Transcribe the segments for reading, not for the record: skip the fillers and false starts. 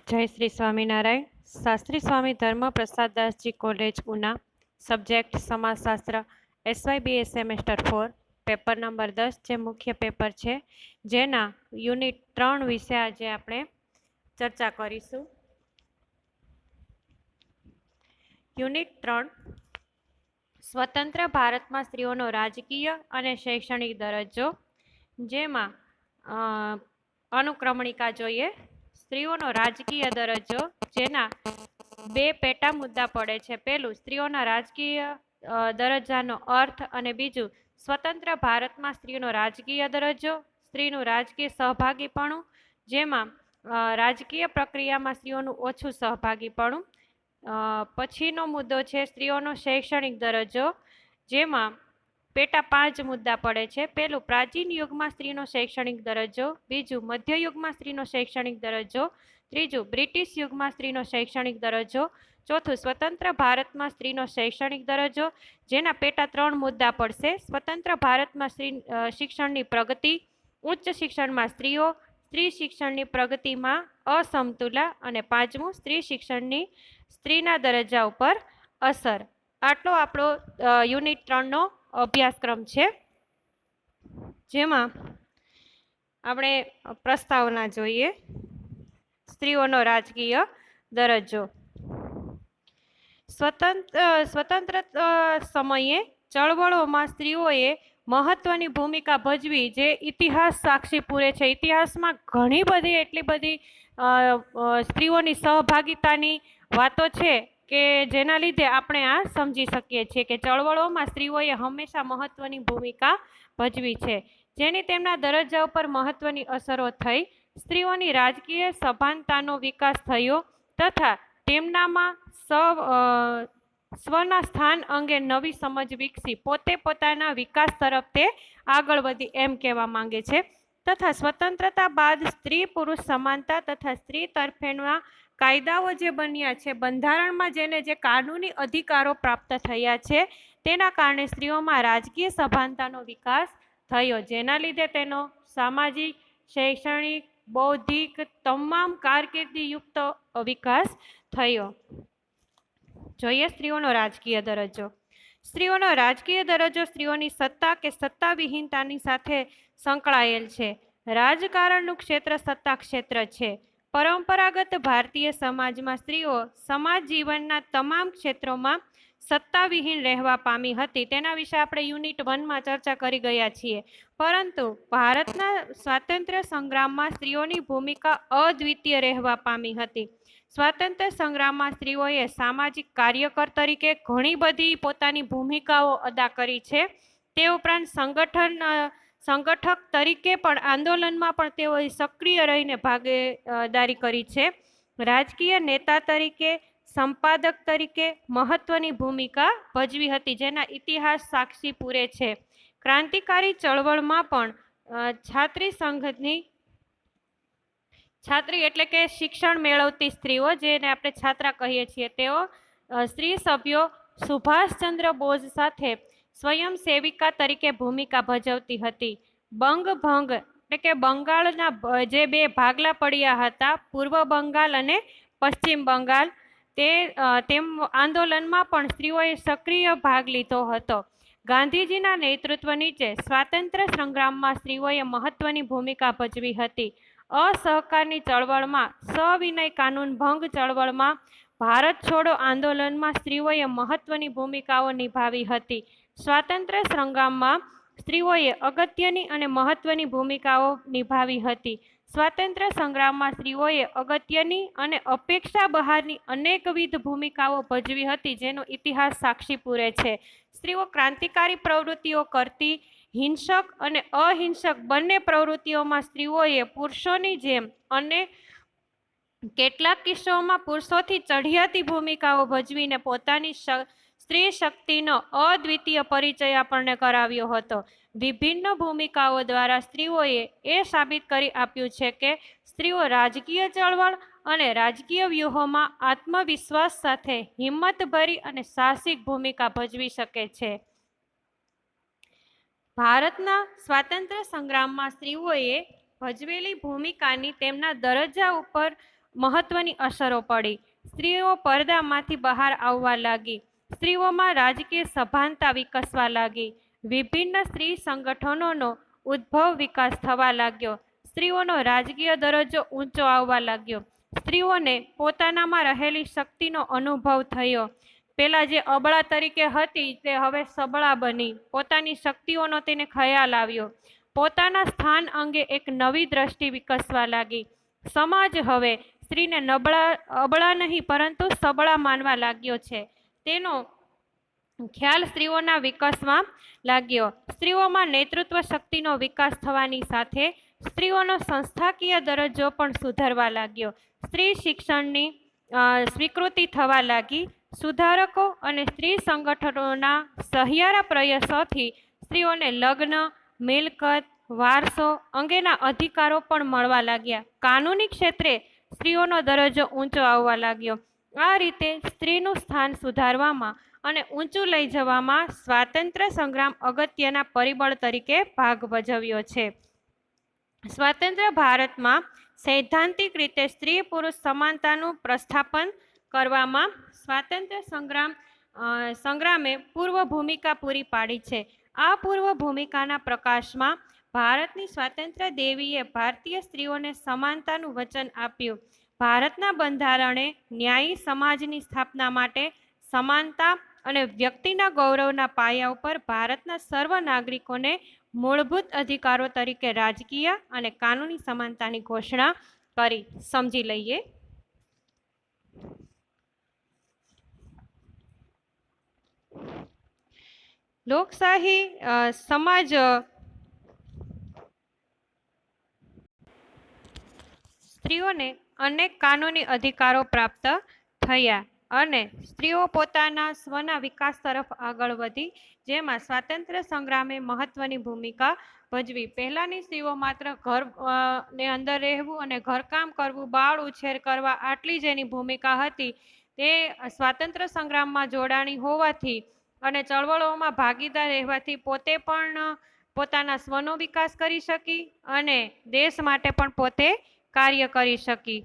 जय श्री स्वामीनारायण। शास्त्री स्वामी धर्म प्रसाद दास जी कॉलेज उना। सब्जेक्ट समाजशास्त्र SYBA सेमेस्टर 4 पेपर नंबर 10 जे मुख्य पेपर है जेना यूनिट 3 विषे आज આપણે ચર્ચા કરીશું। યુનિટ 3 સ્વતંત્ર ભારતમાં સ્ત્રીઓનો રાજકીય અને શૈક્ષણિક દરજ્જો, જેમાં અનુક્રમણિકા જોઈએ। સ્ત્રીઓનો રાજકીય દરજ્જો જેના બે પેટા મુદ્દા પડે છે। પહેલું સ્ત્રીઓના રાજકીય દરજ્જાનો અર્થ અને બીજું સ્વતંત્ર ભારતમાં સ્ત્રીઓનો રાજકીય દરજ્જો, સ્ત્રીનું રાજકીય સહભાગીપણું, જેમાં રાજકીય પ્રક્રિયામાં સ્ત્રીઓનું ઓછું સહભાગીપણું। પછીનો મુદ્દો છે સ્ત્રીઓનો શૈક્ષણિક દરજ્જો, જેમાં પેટા 5 મુદ્દા પડે છે। પહેલું પ્રાચીન યુગમાં સ્ત્રીનો શૈક્ષણિક દરજ્જો, બીજું મધ્યયુગમાં સ્ત્રીનો શૈક્ષણિક દરજ્જો, ત્રીજું બ્રિટિશ યુગમાં સ્ત્રીનો શૈક્ષણિક દરજ્જો, ચોથું સ્વતંત્ર ભારતમાં સ્ત્રીનો શૈક્ષણિક દરજ્જો, જેના પેટા 3 મુદ્દા પડશે। સ્વતંત્ર ભારતમાં સ્ત્રી શિક્ષણની પ્રગતિ, ઉચ્ચ શિક્ષણમાં સ્ત્રીઓ, સ્ત્રી શિક્ષણની પ્રગતિમાં અસમતુલા અને પાંચમું સ્ત્રી શિક્ષણની સ્ત્રીના દરજ્જા ઉપર અસર। આટલો આપણો યુનિટ 3 નો અભ્યાસક્રમ છે, જેમાં આપણે પ્રસ્તાવના જોઈએ। સ્ત્રીઓનો રાજકીય દરજ્જો। સ્વતંત્ર સમયે ચળવળોમાં સ્ત્રીઓએ મહત્વની ભૂમિકા ભજવી, જે ઇતિહાસ સાક્ષી પૂરે છે। ઇતિહાસમાં ઘણી બધી એટલી બધી સ્ત્રીઓની સહભાગિતાની વાતો છે કે જેના લીધે આપણે આ સમજી શકીએ છીએ કે ચળવળોમાં સ્ત્રીઓએ હંમેશા મહત્વની ભૂમિકા ભજવી છે, જેની તેમના દરજ્જા ઉપર મહત્વની અસરો થઈ। સ્ત્રીઓની રાજકીય સભાનતાનો વિકાસ થયો તથા તેમનામાં સ્વના સ્થાન અંગે નવી સમજ વિકસી, પોતે પોતાના વિકાસ તરફ તે આગળ વધી એમ કહેવા માંગે છે। તથા સ્વતંત્રતા બાદ સ્ત્રી પુરુષ સમાનતા તથા સ્ત્રી તરફેણના કાયદાઓ જે બન્યા છે, બંધારણમાં જેને જે કાનૂની અધિકારો પ્રાપ્ત થયા છે, તેના કારણે સ્ત્રીઓમાં રાજકીય સભાનતાનો વિકાસ થયો, જેના લીધે તેનો સામાજિક, શૈક્ષણિક, બૌદ્ધિક તમામ કારકિર્દીયુક્ત વિકાસ થયો। જોઈએ સ્ત્રીઓનો રાજકીય દરજ્જો। સ્ત્રીઓનો રાજકીય દરજ્જો સ્ત્રીઓની સત્તા કે સત્તાવિહીનતાની સાથે સંકળાયેલ છે। રાજકારણનું ક્ષેત્ર સત્તા ક્ષેત્ર છે। પરંપરાગત ભારતીય સમાજમાં સ્ત્રીઓ સમાજ જીવનના તમામ ક્ષેત્રોમાં સત્તાવિહીન રહેવા પામી હતી। તેના વિશે આપણે યુનિટ 1 માં ચર્ચા કરી ગયા છીએ। પરંતુ ભારતના સ્વાતંત્ર્ય સંગ્રામમાં સ્ત્રીઓની ભૂમિકા અદ્વિતીય રહેવા પામી હતી। સ્વાતંત્ર્ય સંગ્રામમાં સ્ત્રીઓએ સામાજિક કાર્યકર તરીકે ઘણી બધી પોતાની ભૂમિકાઓ અદા કરી છે। તે ઉપરાંત સંગઠક તરીકે પણ આંદોલનમાં પણ તેઓએ સક્રિય રહીને ભાગીદારી કરી છે। રાજકીય નેતા તરીકે, સંપાદક તરીકે મહત્વની ભૂમિકા ભજવી હતી, જેના ઇતિહાસ સાક્ષી પૂરે છે। ક્રાંતિકારી ચળવળમાં પણ છાત્રી સંઘની છાત્રી એટલે કે શિક્ષણ મેળવતી સ્ત્રીઓ, જેને આપણે છાત્રા કહીએ છીએ, તેઓ સ્ત્રી સભ્યો સુભાષચંદ્ર બોઝ સાથે સ્વયંસેવિકા તરીકે ભૂમિકા ભજવતી હતી। બંગભંગ એટલે કે બંગાળના જે બે ભાગલા પડ્યા હતા, પૂર્વ બંગાળ અને પશ્ચિમ બંગાળ, તેમ આંદોલનમાં પણ સ્ત્રીઓએ સક્રિય ભાગ લીધો હતો। ગાંધીજીના નેતૃત્વ નીચે સ્વાતંત્ર્ય સંગ્રામમાં સ્ત્રીઓએ મહત્વની ભૂમિકા ભજવી હતી। અસહકારની ચળવળમાં, સવિનય કાનૂન ભંગ ચળવળમાં, ભારત છોડો આંદોલનમાં સ્ત્રીઓએ મહત્વની ભૂમિકાઓ નિભાવી હતી। સ્વાતંત્ર્ય સંગ્રામમાં સ્ત્રીઓએ અગત્યની અને મહત્વની ભૂમિકાઓ નિભાવી હતી। સ્વાતંત્ર્ય સંગ્રામમાં સ્ત્રીઓએ અગત્યની અને અપેક્ષા બહારની અનેકવિધ ભૂમિકાઓ ભજવી હતી, જેનો ઇતિહાસ સાક્ષી પૂરે છે। સ્ત્રીઓ ક્રાંતિકારી પ્રવૃત્તિઓ કરતી, હિંસક અને અહિંસક બંને પ્રવૃત્તિઓમાં સ્ત્રીઓએ પુરુષોની જેમ અને કેટલાક કિસ્સાઓમાં પુરુષોથી ચઢિયાતી ભૂમિકાઓ ભજવીને પોતાની સ્ત્રી શક્તિનો અદ્વિતીય પરિચય આપણને કરાવ્યો હતો। વિભિન્ન ભૂમિકાઓ દ્વારા સ્ત્રીઓએ એ સાબિત કરી આપ્યું છે કે સ્ત્રીઓ રાજકીય ચળવળ અને રાજકીય વ્યૂહોમાં આત્મવિશ્વાસ સાથે હિંમતભરી અને સાહસિક ભૂમિકા ભજવી શકે છે। ભારતના સ્વાતંત્ર્ય સંગ્રામમાં સ્ત્રીઓએ ભજવેલી ભૂમિકાની તેમના દરજ્જા ઉપર મહત્વની અસરો પડી. સ્ત્રીઓ પડદામાંથી બહાર આવવા લાગી. સ્ત્રીઓમાં રાજકીય સભાનતા વિકસવા લાગી. વિભિન્ન સ્ત્રી સંગઠનોનો ઉદ્ભવ વિકાસ થવા લાગ્યો. સ્ત્રીઓનો રાજકીય દરજ્જો ઊંચો આવવા લાગ્યો. સ્ત્રીઓને પોતાનામાં રહેલી શક્તિનો અનુભવ થયો. પેલા જે અબળા તરીકે હતી તે હવે સબળા બની. પોતાની શક્તિઓનો તેને ખ્યાલ આવ્યો. પોતાના સ્થાન અંગે એક નવી દ્રષ્ટિ વિકસવા લાગી. સમાજ હવે સ્ત્રીને અબળા નહીં પરંતુ સબળા માનવા લાગ્યો છે. તેનો ખ્યાલ સ્ત્રીઓના વિકાસમાં લાગ્યો. સ્ત્રીઓમાં નેતૃત્વ શક્તિનો વિકાસ થવાની સાથે સ્ત્રીઓનો સંસ્થાકીય દરજ્જો પણ સુધરવા લાગ્યો. સ્ત્રી શિક્ષણની સ્વીકૃતિ થવા લાગી. સુધારકો અને સ્ત્રી સંગઠનોના સહિયારા પ્રયાસોથી સ્ત્રીઓને લગ્ન, મિલકત, વારસો અંગેના અધિકારો પણ મળવા લાગ્યા. કાનૂની ક્ષેત્રે સ્ત્રીઓનો દરજ્જો ઊંચો આવવા લાગ્યો. આ રીતે સ્ત્રીનું સ્થાન સુધારવામાં અને ઊંચું લઈ જવામાં સ્વાતંત્ર્ય સંગ્રામ અગત્યના પરિબળ તરીકે ભાગ ભજવ્યો છે. સ્વતંત્ર ભારતમાં સૈદ્ધાંતિક રીતે સ્ત્રી પુરુષ સમાનતાનું પ્રસ્થાપન કરવામાં સ્વાતંત્ર્ય સંગ્રામે પૂર્વ ભૂમિકા પૂરી પાડી છે. આ પૂર્વ ભૂમિકાના પ્રકાશમાં ભારતની સ્વાતંત્ર્ય દેવીએ ભારતીય સ્ત્રીઓને સમાનતાનું વચન આપ્યું. ભારતના બંધારણે ન્યાયી સમાજની સ્થાપના માટે સમાનતા અને વ્યક્તિના ગૌરવના પાયા ઉપર ભારતના સર્વ નાગરિકોને મૂળભૂત અધિકારો તરીકે રાજકીય અને કાનૂની સમાનતાની ઘોષણા કરી. સમજી લઈએ. લોકશાહી સમાજ સ્ત્રીઓને અનેક કાનૂની અધિકારો પ્રાપ્ત થયા અને સ્ત્રીઓ પોતાના સ્વના વિકાસ તરફ આગળ વધી, જેમાં સ્વાતંત્ર્ય સંગ્રામે મહત્વની ભૂમિકા ભજવી. પહેલાની સ્ત્રીઓ માત્ર ઘર ને અંદર રહેવું અને ઘરકામ કરવું, બાળ ઉછેર કરવા આટલી જ એની ભૂમિકા હતી. તે સ્વાતંત્ર્ય સંગ્રામમાં જોડાણી હોવાથી અને ચળવળોમાં ભાગીદાર રહેવાથી પોતે પણ પોતાના સ્વનો વિકાસ કરી શકી અને દેશ માટે પણ પોતે કાર્ય કરી શકી.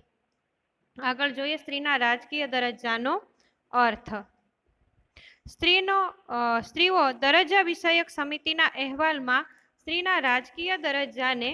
આગળ જોઈએ સ્ત્રીના રાજકીય દરજ્જાનો અર્થ. સ્ત્રીઓ દરજ્જા વિષયક સમિતિના અહેવાલમાં સ્ત્રીના રાજકીય દરજ્જાને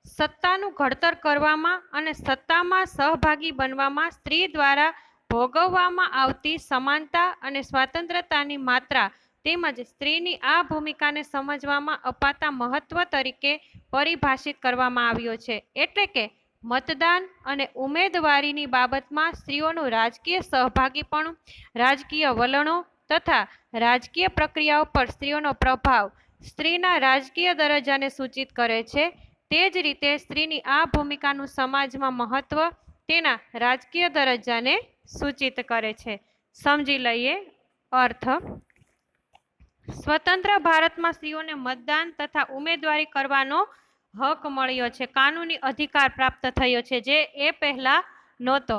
સત્તાનું ઘડતર કરવામાં અને સત્તામાં સહભાગી બનવામાં સ્ત્રી દ્વારા ભોગવવામાં આવતી સમાનતા અને સ્વતંત્રતાની માત્રા તેમજ સ્ત્રીની આ ભૂમિકાને સમજવામાં અપાતા મહત્વ તરીકે પરિભાષિત કરવામાં આવ્યો છે. એટલે કે મતદાન અને ઉમેદવારીની બાબતમાં સ્ત્રીઓનું રાજકીય સહભાગીપણું, રાજકીય વલણો તથા રાજકીય પ્રક્રિયાઓ પર સ્ત્રીઓનો પ્રભાવ સ્ત્રીના રાજકીય દરજ્જાને સૂચિત કરે છે. તે જ રીતે સ્ત્રીની આ ભૂમિકાનું સમાજમાં મહત્વ તેના રાજકીય દરજ્જાને સૂચિત કરે છે. સમજી લઈએ અર્થ. સ્વતંત્ર ભારતમાં સ્ત્રીઓને મતદાન તથા ઉમેદવારી કરવાનો હક મળ્યો છે, કાનૂની અધિકાર પ્રાપ્ત થયો છે, જે એ પહેલા નહોતો.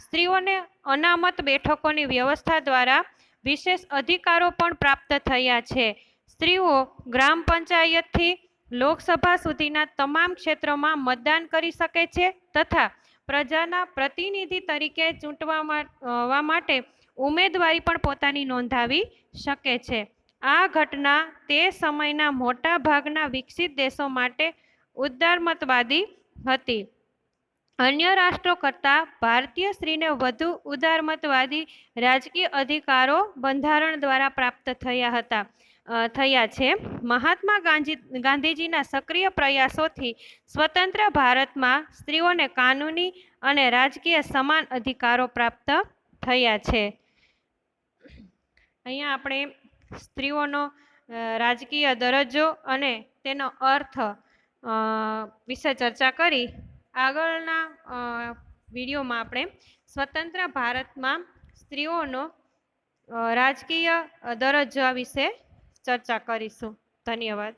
સ્ત્રીઓને અનામત બેઠકોની વ્યવસ્થા દ્વારા વિશેષ અધિકારો પણ પ્રાપ્ત થયા છે. સ્ત્રીઓ ગ્રામ પંચાયતથી લોકસભા સુધીના તમામ ક્ષેત્રોમાં મતદાન કરી શકે છે તથા પ્રજાના પ્રતિનિધિ તરીકે ચૂંટવા માટે ઉમેદવારી પણ પોતાની નોંધાવી શકે છે. આ ઘટના તે સમયના મોટા ભાગના વિકસિત દેશો માટે ઉદારમતવાદી હતી. અન્ય રાષ્ટ્રો કરતાં ભારતીય સ્ત્રીને વધુ ઉદારમતવાદી રાજકીય અધિકારો બંધારણ દ્વારા પ્રાપ્ત થયા છે. મહાત્મા ગાંધીજીના સક્રિય પ્રયાસોથી સ્વતંત્ર ભારતમાં સ્ત્રીઓને કાનૂની અને રાજકીય સમાન અધિકારો પ્રાપ્ત થયા છે. અહીંયા આપણે સ્ત્રીઓનો રાજકીય દરજ્જો અને તેનો અર્થ વિશે ચર્ચા કરી. આગળના વિડીયોમાં આપણે સ્વતંત્ર ભારતમાં સ્ત્રીઓનો રાજકીય દરજ્જા વિશે ચર્ચા કરીશું. ધન્યવાદ.